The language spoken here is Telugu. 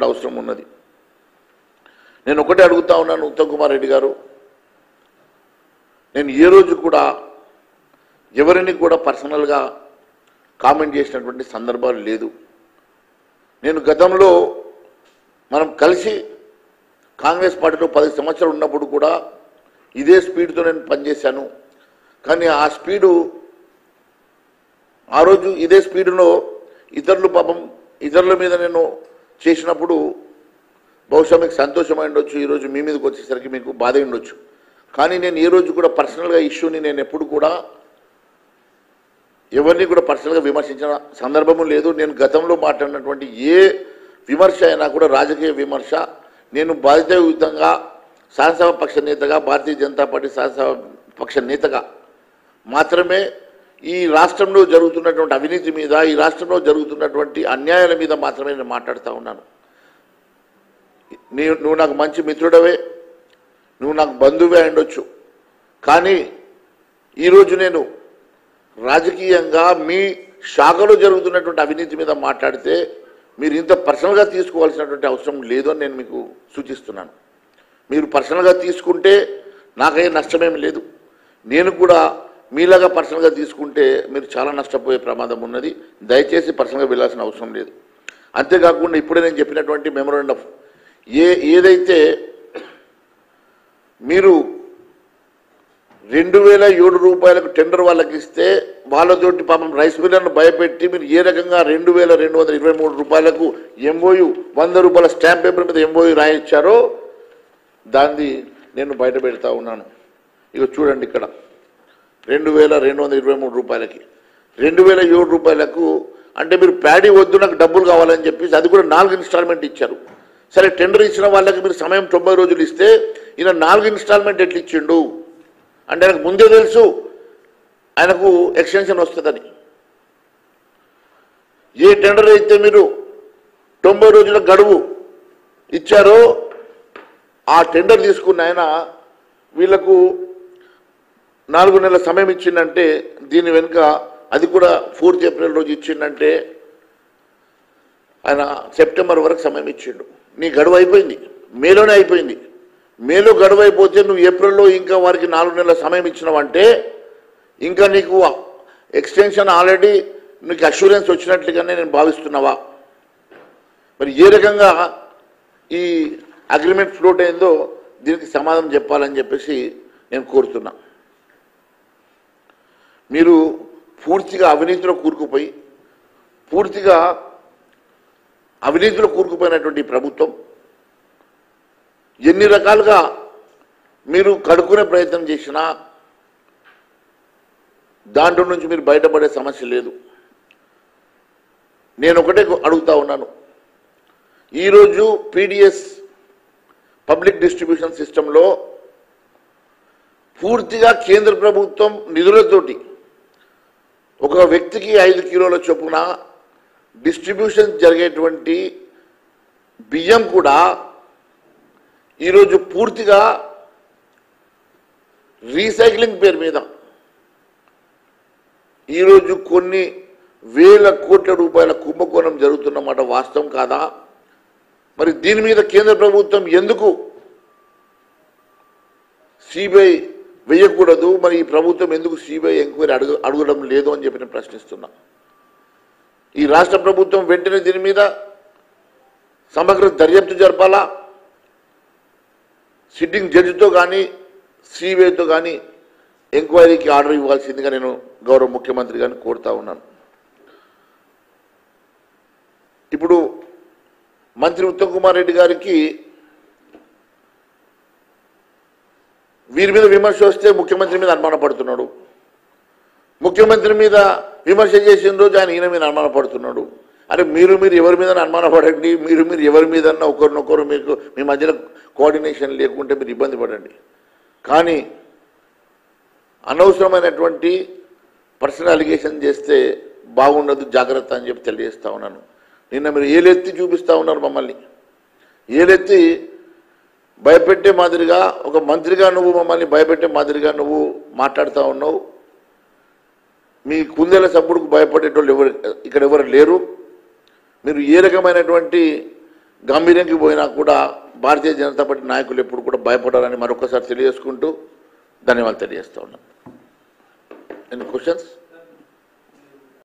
తీసుకోవాల్సినటువంటి అవసరం ఉన్నది. నేను ఒకటే అడుగుతా ఉన్నాను ఉత్తమ్ కుమార్ రెడ్డి గారు, నేను ఏ రోజు కూడా ఎవరిని కూడా పర్సనల్గా కామెంట్ చేసినటువంటి సందర్భాలు లేదు. నేను గతంలో మనం కలిసి కాంగ్రెస్ పార్టీలో 10 సంవత్సరాలు ఉన్నప్పుడు కూడా ఇదే స్పీడ్తో నేను పనిచేశాను. కానీ ఆ స్పీడు ఆ రోజు ఇదే స్పీడులో ఇతరుల మీద నేను చేసినప్పుడు బహుశా మీకు సంతోషమై ఉండొచ్చు, ఈరోజు మీ మీదకి వచ్చేసరికి మీకు బాధ ఉండొచ్చు. కానీ నేను ఏ రోజు కూడా పర్సనల్గా ఇష్యూని నేను ఎప్పుడు కూడా ఎవరిని కూడా పర్సనల్గా విమర్శించిన సందర్భము లేదు. నేను గతంలో మాట్లాడినటువంటి ఏ విమర్శ అయినా కూడా రాజకీయ విమర్శ, నేను బాధ్యతాయుతంగా శాసనసభ పక్ష నేతగా, భారతీయ జనతా పార్టీ శాసనసభ పక్ష నేతగా మాత్రమే ఈ రాష్ట్రంలో జరుగుతున్నటువంటి అవినీతి మీద, ఈ రాష్ట్రంలో జరుగుతున్నటువంటి అన్యాయాల మీద మాత్రమే నేను మాట్లాడుతూ ఉన్నాను. నువ్వు నాకు మంచి మిత్రుడవే, నువ్వు నాకు బంధువే ఉండొచ్చు, కానీ ఈరోజు నేను రాజకీయంగా మీ శాఖలో జరుగుతున్నటువంటి అవినీతి మీద మాట్లాడితే మీరు ఇంత పర్సనల్గా తీసుకోవాల్సినటువంటి అవసరం లేదు అని నేను మీకు సూచిస్తున్నాను. మీరు పర్సనల్గా తీసుకుంటే నాకే నష్టమేం లేదు. నేను కూడా మీలాగా పర్సనల్గా తీసుకుంటే మీరు చాలా నష్టపోయే ప్రమాదం ఉన్నది. దయచేసి పర్సనల్గా వెళ్ళాల్సిన అవసరం లేదు. అంతేకాకుండా ఇప్పుడే నేను చెప్పినటువంటి మెమోరాండం ఏదైతే మీరు 2007 రూపాయలకు టెండర్ వాళ్ళకి ఇస్తే వాళ్ళతోటి పాపం రైస్ మిల్లర్ను భయపెట్టి మీరు ఏ రకంగా 2223 రూపాయలకు ఎంఓయు 100 రూపాయల స్టాంప్ పేపర్ మీద ఎంఓయు రాయించారో దాన్ని నేను బయట పెడతా ఉన్నాను. ఇక చూడండి, ఇక్కడ 2223 రూపాయలకి 2007 రూపాయలకు అంటే మీరు ప్యాడీ వద్దు నాకు డబ్బులు కావాలని చెప్పేసి అది కూడా 4 ఇన్స్టాల్మెంట్ ఇచ్చారు. సరే, టెండర్ ఇచ్చిన వాళ్ళకి మీరు సమయం 90 రోజులు ఇస్తే ఈయన 4 ఇన్స్టాల్మెంట్ ఎట్లా ఇచ్చిండు అంటే ఆయనకు ముందే తెలుసు ఆయనకు ఎక్స్టెన్షన్ వస్తుందని. ఏ టెండర్ అయితే మీరు 90 రోజుల గడువు ఇచ్చారో ఆ టెండర్ తీసుకున్న ఆయన వీళ్లకు 4 నెలల సమయం ఇచ్చిందంటే దీని వెనుక అది కూడా 4th ఏప్రిల్ రోజు ఇచ్చిందంటే ఆయన సెప్టెంబర్ వరకు సమయం ఇచ్చిండు. నీ గడువు అయిపోయింది, మేలోనే అయిపోయింది. మేలో గడువు అయిపోతే నువ్వు ఏప్రిల్లో ఇంకా వారికి 4 నెలల సమయం ఇచ్చినావంటే ఇంకా నీకు ఎక్స్టెన్షన్ ఆల్రెడీ నీకు అష్యూరెన్స్ వచ్చినట్లుగానే నేను భావిస్తున్నావా? మరి ఏ రకంగా ఈ అగ్రిమెంట్ ఫ్లోట్ అయిందో దీనికి సమాధానం చెప్పాలని చెప్పేసి నేను కోరుతున్నా. మీరు పూర్తిగా అవినీతిలో కూరుకుపోయినటువంటి ప్రభుత్వం ఎన్ని రకాలుగా మీరు కడుక్కునే ప్రయత్నం చేసినా దాంట్లో నుంచి మీరు బయటపడే సమస్య లేదు. నేను ఒకటే అడుగుతా ఉన్నాను, ఈరోజు పీడిఎస్ పబ్లిక్ డిస్ట్రిబ్యూషన్ సిస్టంలో పూర్తిగా కేంద్ర ప్రభుత్వం నిధులతోటి ఒక వ్యక్తికి 5 కిలోల చొప్పున డిస్ట్రిబ్యూషన్ జరిగేటువంటి బియ్యం కూడా ఈరోజు పూర్తిగా రీసైక్లింగ్ పేరు మీద ఈరోజు కొన్ని వేల కోట్ల రూపాయల కుంభకోణం జరుగుతున్నమాట వాస్తవం కాదా? మరి దీని మీద కేంద్ర ప్రభుత్వం ఎందుకు సిబిఐ వేయకూడదు? మరి ఈ ప్రభుత్వం ఎందుకు సిబిఐ ఎంక్వైరీ అడగడం లేదు అని చెప్పి నేను ప్రశ్నిస్తున్నా. ఈ రాష్ట్ర ప్రభుత్వం వెంటనే దీని మీద సమగ్ర దర్యాప్తు జరపాలా, సిట్టింగ్ జడ్జితో కానీ సిబిఐతో కానీ ఎంక్వైరీకి ఆర్డర్ ఇవ్వాల్సిందిగా నేను గౌరవ ముఖ్యమంత్రి గారిని కోరుతా ఉన్నాను. ఇప్పుడు మంత్రి ఉత్తమ్ కుమార్ రెడ్డి గారికి వీరి మీద విమర్శ వస్తే ముఖ్యమంత్రి మీద అనుమానపడుతున్నాడు, ముఖ్యమంత్రి మీద విమర్శ చేసిన రోజు ఆయన ఈయన మీద అనుమానపడుతున్నాడు. అరే మీరు ఎవరి మీద అనుమానపడండి, మీరు ఎవరి మీద ఒకరినొకరు మీకు మీ మధ్యలో కోఆర్డినేషన్ లేకుంటే మీరు ఇబ్బంది పడండి. కానీ అనవసరమైనటువంటి పర్సనల్ అలిగేషన్ చేస్తే బాగుండదు, జాగ్రత్త అని చెప్పి తెలియజేస్తా ఉన్నాను. నిన్న మీరు ఏలెత్తి చూపిస్తూ ఉన్నారు మమ్మల్ని, ఏలెత్తి భయపెట్టే మాదిరిగా ఒక మంత్రిగా నువ్వు మమ్మల్ని భయపెట్టే మాదిరిగా నువ్వు మాట్లాడుతూ ఉన్నావు. మీ కుందేల సప్పుడుకు భయపడేటోళ్ళు ఇక్కడ ఎవరు లేరు. మీరు ఏ రకమైనటువంటి గంభీరంకి పోయినా కూడా భారతీయ జనతా పార్టీ నాయకులు ఎప్పుడు కూడా భయపడాలని మరొకసారి తెలియజేసుకుంటూ ధన్యవాదాలు తెలియజేస్తా ఉన్నాను. Any questions?